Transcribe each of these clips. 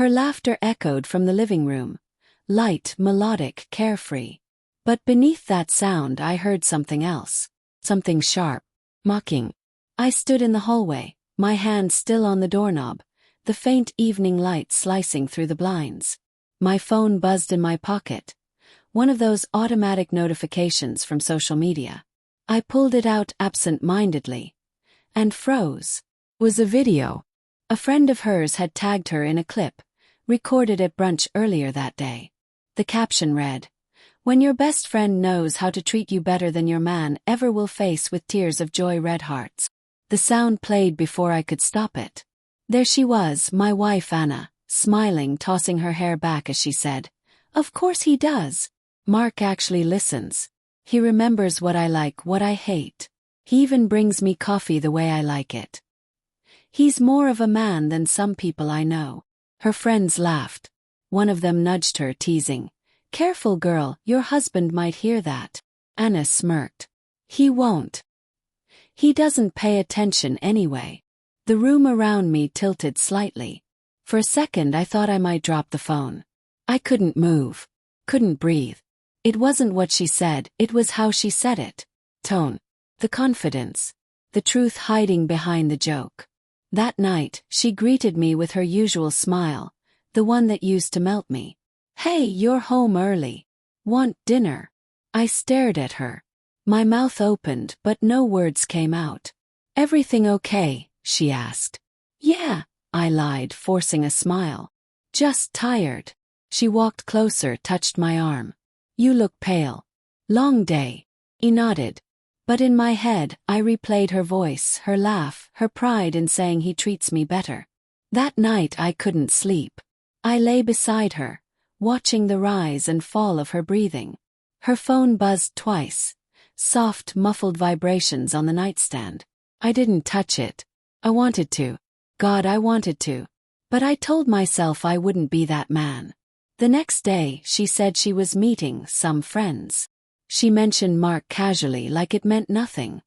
Her laughter echoed from the living room, light, melodic, carefree. But beneath that sound I heard something else. Something sharp, mocking. I stood in the hallway, my hand still on the doorknob, the faint evening light slicing through the blinds. My phone buzzed in my pocket, one of those automatic notifications from social media. I pulled it out absent-mindedly, and froze. It was a video. A friend of hers had tagged her in a clip, recorded at brunch earlier that day. The caption read, "When your best friend knows how to treat you better than your man ever will face with tears of joy red hearts." The sound played before I could stop it. There she was, my wife Anna, smiling, tossing her hair back as she said, "Of course he does. Mark actually listens. He remembers what I like, what I hate. He even brings me coffee the way I like it. He's more of a man than some people I know." Her friends laughed. One of them nudged her, teasing, "Careful girl, your husband might hear that." Anna smirked. "He won't. He doesn't pay attention anyway." The room around me tilted slightly. For a second I thought I might drop the phone. I couldn't move. Couldn't breathe. It wasn't what she said, it was how she said it. Tone. The confidence. The truth hiding behind the joke. That night, she greeted me with her usual smile, the one that used to melt me. "Hey, you're home early. Want dinner?" I stared at her. My mouth opened, but no words came out. "Everything okay?" she asked. "Yeah," I lied, forcing a smile. "Just tired." She walked closer, touched my arm. "You look pale. Long day." He nodded. But in my head, I replayed her voice, her laugh, her pride in saying he treats me better. That night I couldn't sleep. I lay beside her, watching the rise and fall of her breathing. Her phone buzzed twice, soft, muffled vibrations on the nightstand. I didn't touch it. I wanted to. God, I wanted to. But I told myself I wouldn't be that man. The next day, she said she was meeting some friends. She mentioned Mark casually, like it meant nothing.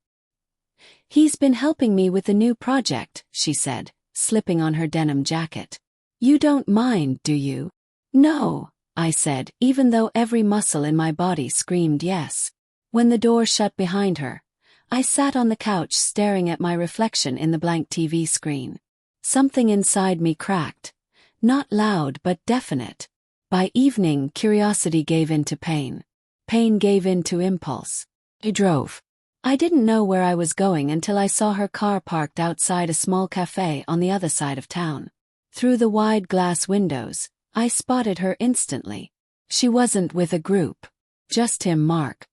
"He's been helping me with the new project," she said, slipping on her denim jacket. "You don't mind, do you?" "No," I said, even though every muscle in my body screamed yes. When the door shut behind her, I sat on the couch staring at my reflection in the blank TV screen. Something inside me cracked. Not loud but definite. By evening, curiosity gave in to pain. Pain gave in to impulse. I drove. I didn't know where I was going until I saw her car parked outside a small cafe on the other side of town. Through the wide glass windows, I spotted her instantly. She wasn't with a group. Just him, Mark.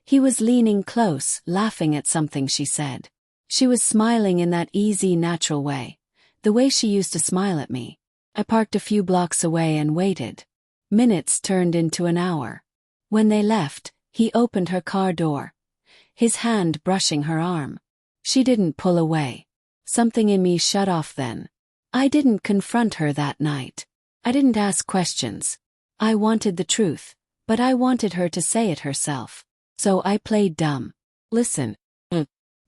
He was leaning close, laughing at something she said. She was smiling in that easy, natural way, the way she used to smile at me. I parked a few blocks away and waited. Minutes turned into an hour. When they left, he opened her car door, his hand brushing her arm. She didn't pull away. Something in me shut off then. I didn't confront her that night. I didn't ask questions. I wanted the truth, but I wanted her to say it herself. So I played dumb. Listen.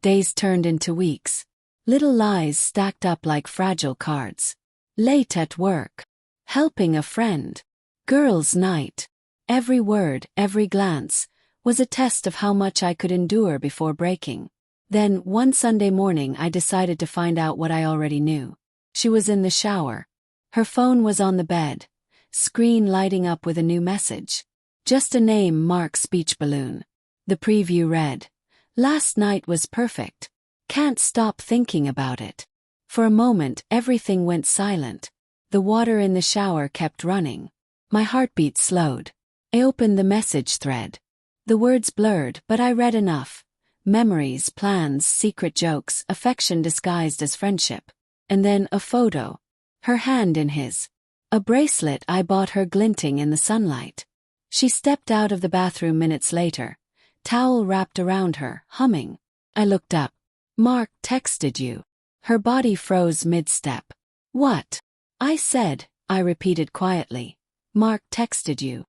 Days turned into weeks. Little lies stacked up like fragile cards. Late at work. Helping a friend. Girls' night. Every word, every glance, was a test of how much I could endure before breaking. Then, one Sunday morning I decided to find out what I already knew. She was in the shower. Her phone was on the bed, screen lighting up with a new message. Just a name, Mark, speech balloon. The preview read, "Last night was perfect. Can't stop thinking about it." For a moment, everything went silent. The water in the shower kept running. My heartbeat slowed. I opened the message thread. The words blurred, but I read enough. Memories, plans, secret jokes, affection disguised as friendship. And then a photo. Her hand in his. A bracelet I bought her glinting in the sunlight. She stepped out of the bathroom minutes later, towel wrapped around her, humming. I looked up. "Mark texted you." Her body froze mid-step. "What?" I said, I repeated quietly. "Mark texted you."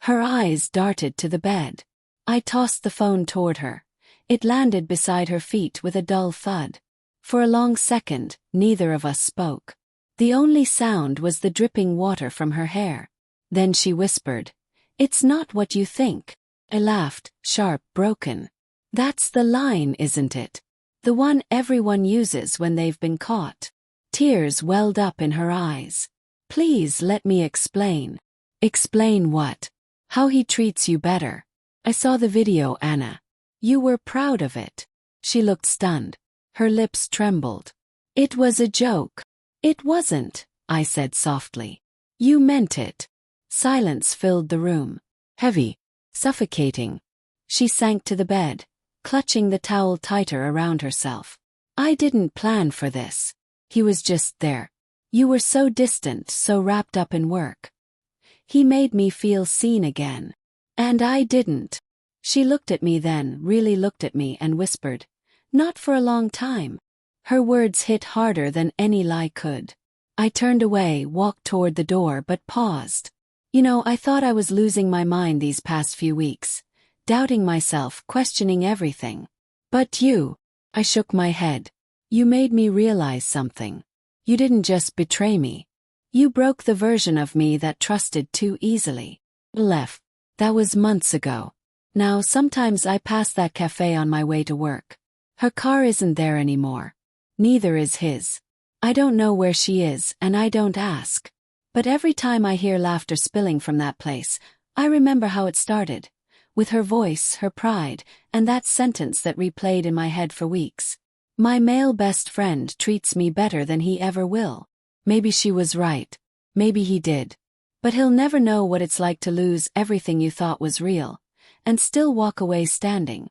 Her eyes darted to the bed. I tossed the phone toward her. It landed beside her feet with a dull thud. For a long second, neither of us spoke. The only sound was the dripping water from her hair. Then she whispered, "It's not what you think." I laughed, sharp, broken. "That's the line, isn't it? The one everyone uses when they've been caught." Tears welled up in her eyes. "Please let me explain." "Explain what?" "How he treats you better. I saw the video, Anna. You were proud of it." She looked stunned. Her lips trembled. "It was a joke." "It wasn't," I said softly. "You meant it." Silence filled the room. Heavy. Suffocating. She sank to the bed, clutching the towel tighter around herself. "I didn't plan for this. He was just there. You were so distant, so wrapped up in work. He made me feel seen again. And I didn't." She looked at me then, really looked at me, and whispered, "Not for a long time." Her words hit harder than any lie could. I turned away, walked toward the door, but paused. I thought I was losing my mind these past few weeks, doubting myself, questioning everything. But you, I shook my head. You made me realize something. You didn't just betray me. You broke the version of me that trusted too easily. Left. That was months ago. Now sometimes I pass that cafe on my way to work. Her car isn't there anymore. Neither is his. I don't know where she is, and I don't ask. But every time I hear laughter spilling from that place, I remember how it started. With her voice, her pride, and that sentence that replayed in my head for weeks. "My male best friend treats me better than he ever will." Maybe she was right. Maybe he did. But he'll never know what it's like to lose everything you thought was real, and still walk away standing,